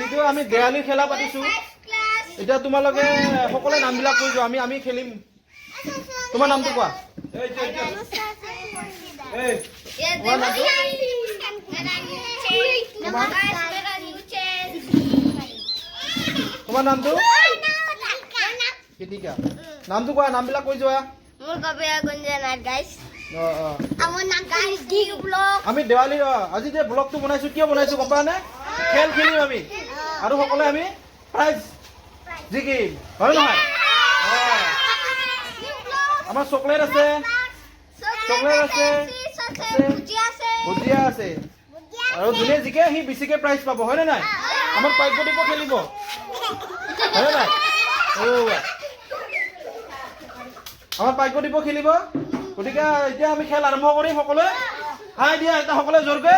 আজিতো আমি দেৱালী খেলা পাতিছো এতিয়া তোমালোকে সকলে নামবিলাক কৈ যোৱা আমি খেলিম তোমাৰ নামটো কোৱা তোমাৰ নামটো কৃতিকা নামটো কোৱা নামবিলাক কৈ যোৱা মোৰ কবিয়া গুঞ্জনাত গাইস আমাৰ নাম গাইস ডি ব্লগ আমি দেৱালী আজি যে ব্লগটো বনাইছো কিয় বনাইছো গম পানে খেল খেলিম আমি আৰু সকলে আমি প্ৰাইজ জিকিম হয় নহয় আমাৰ চকলেট আছে ভুজিয়া আছে আৰু যোনে জিকে সি বেছিকে প্ৰাইজ পাব হয় নাই আমাৰ পাইপ দিব খেলিব হয় নাই আমাৰ পাইপ দিব খেলিব গতিকে এতিয়া আমি খেল আৰম্ভ কৰিম সকলোৱে হাই দিয়া এটা সকলোৱে জোৰকে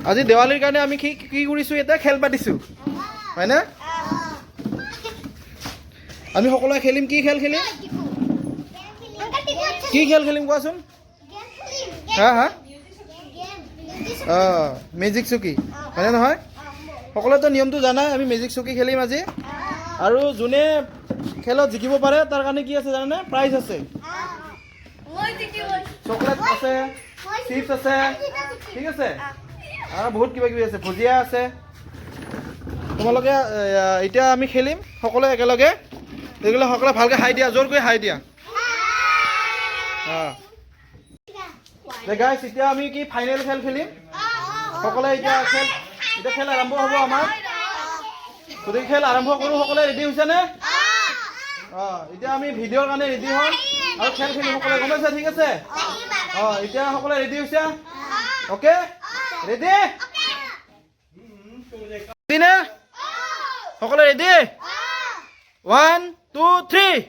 আজি দেৱালীৰ কাৰণে আমি কি কৰিছো এটা খেল পাতিছো হয় না আমি সকলোৱে খেলিম কি খেল খেলিম কি খেল খেলিম কোৱাচোন হা মেজিক চকী হয়নে নহয় সকলোতো নিয়মটো জানাই আমি মেজিক চকী খেলিম আজি আৰু যোনে খেলত জিকিব পাৰে তাৰ কাৰণে কি আছে জানানে প্ৰাইজ আছে চকলেট আছে চিপছ আছে ঠিক আছে আৰু বহুত কিবা কিবি আছে ভুজিয়া আছে তোমালোকে এতিয়া আমি খেলিম সকলোৱে একেলগে সকলোৱে ভালকৈ হাই দিয়া জোৰকৈ হাই দিয়া গাইছ এতিয়া আমি কি ফাইনেল খেল খেলিম সকলোৱে এতিয়া খেল আৰম্ভ হ'ব আমাৰ গতিকে খেল আৰম্ভ কৰোঁ সকলোৱে ৰেডি হৈছেনে এতিয়া আমি ভিডিঅ'ৰ কাৰণে ৰেডি হ'ম আৰু খেল খেলিম সকলোৱে গম পাইছে ঠিক আছে এতিয়া সকলোৱে ৰেডি হৈছে অ'কে ৰেডি নে সকলোৱে ৰেডি 1 2 3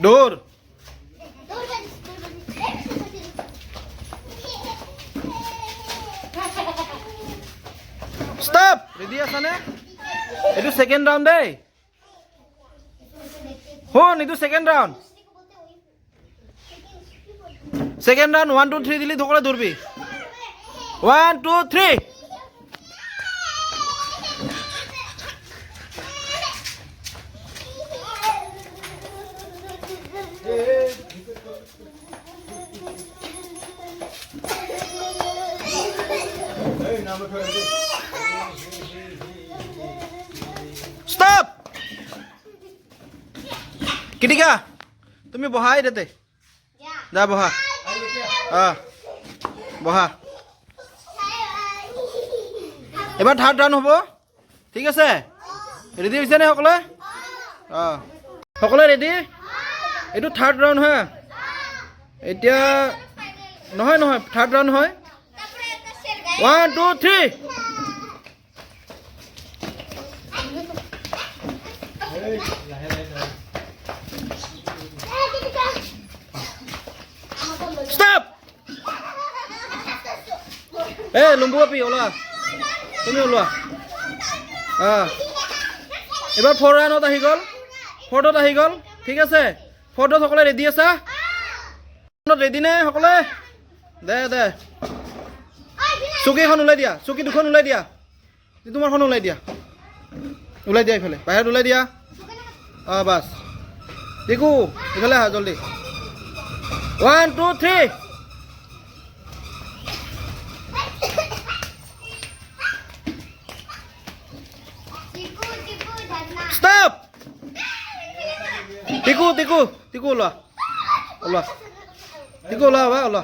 দৌৰ ষ্টপ ৰেডি আছানে এইটো সেকেন্ড ৰাউণ্ড দেই শুন এইটো সেকেন্ড ৰাউণ্ড 1 2 3 দিলি সকলোৱে দৌৰবি 1 2 3 Stop! Kitiga, তুমি বহাই দেতে যা বহা বহা এবাৰ থাৰ্ড ৰাউণ্ড হ'ব ঠিক আছে ৰেডি হৈছে নে সকলোৱে সকলোৱে ৰেডি এইটো থাৰ্ড ৰাউণ্ড হা এতিয়া নহয় থাৰ্ড ৰাউণ্ড হয় 1 2 3 Stop! লম্বু আপি ওলা তুমি ওলোৱা এবাৰ 4 ৰাউণ্ডত আহি গ'ল 4ত আহি গ'ল ঠিক আছে 4ত সকলোৱে ৰেডি আছা ৰেডি নে সকলোৱে দে চকীখন ওলাই দিয়া চকী দুখন ওলাই দিয়া তোমাৰখন ওলাই দিয়া এইফালে বাহিৰত ওলাই দিয়া বাছ দেখো এইফালে আহা জলদি 1 2 3 Stop! Tiku ওলোৱা টিকু ওলোৱা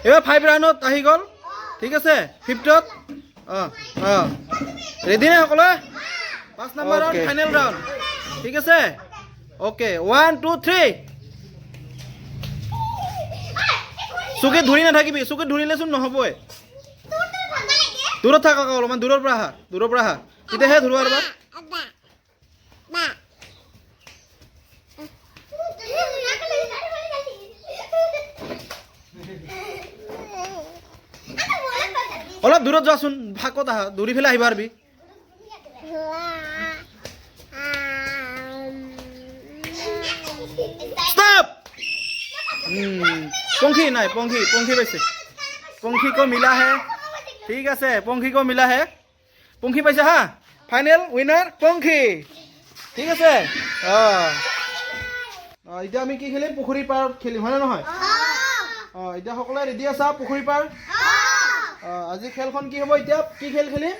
এবাৰ 5 ৰাউণ্ডত আহি গ'ল ঠিক আছে 5ত ৰেডি নে সকলোৱে 5 নম্বৰ ৰাউণ্ড ফাইনেল ৰাউণ্ড ঠিক আছে অ'কে 1 2 3 চকীত ধৰি নাথাকিবি চকীত ধৰিলেচোন নহ'বই দূৰত থাকা অলপমান দূৰৰ পৰা আহা তেতিয়াহে ধৰিব পাৰিবা অলপ দূৰত যোৱাচোন ফাকত আহা দৌৰি পেলাই আহিবা পাৰবি स्टॉप पंखी नहीं पंखी पंखी पैसे पंखी को मिला है ठीक है पंखी को मिला है पंखी पैसे हाँ फाइनल विनर पंखी ठीक है इतना आम कि खेलिम पुखुरी पार खेलिम है ना इतना सकले रेडी आसा पुखुरी पार आज खेलखन कि हम इतना कि खेल खेलिम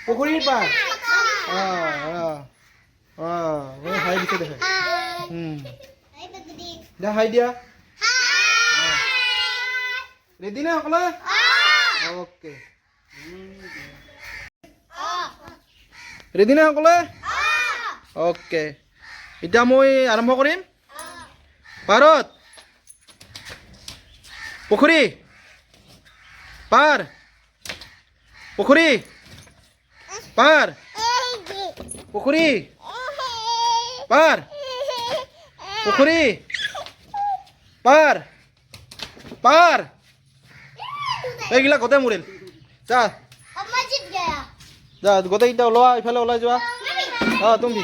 पुखुरी पार हाई दिखे देखे हाई दिया रेडी ना सकले ओके रेडी ना सकले ओके इतना मैं आरम्भ करिम पारत पुखुरी पार पुखुरी पार पुखुरी पार पुखुरी पार पार এইগিলা গোটেই মৰিল যা যা গোটেইকেইটা ওলোৱা ইফালে ওলাই যোৱা তুমি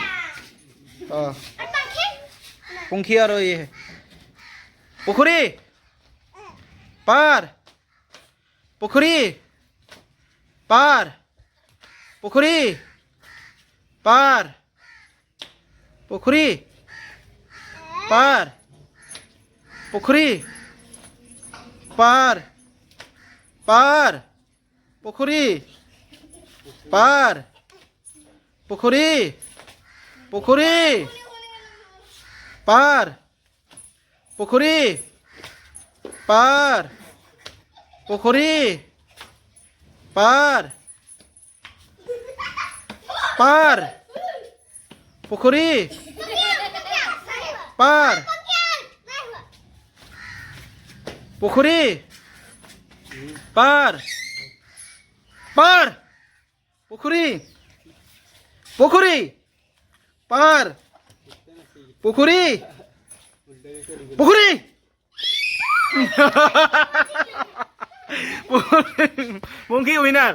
पंखी और ये है पुखुरी पार पुखुरी पार पुखुरी पार पुखुरी पार पुखुरी पार पार पुखुरी पार पुखुरी पुखुरी पार पुखुरी पार पुखुरी पार पार पुखुरी पार पुखुरी पार पार पुखुरी पुखुरी पार पुखुरी पुखुरी पंखी विनर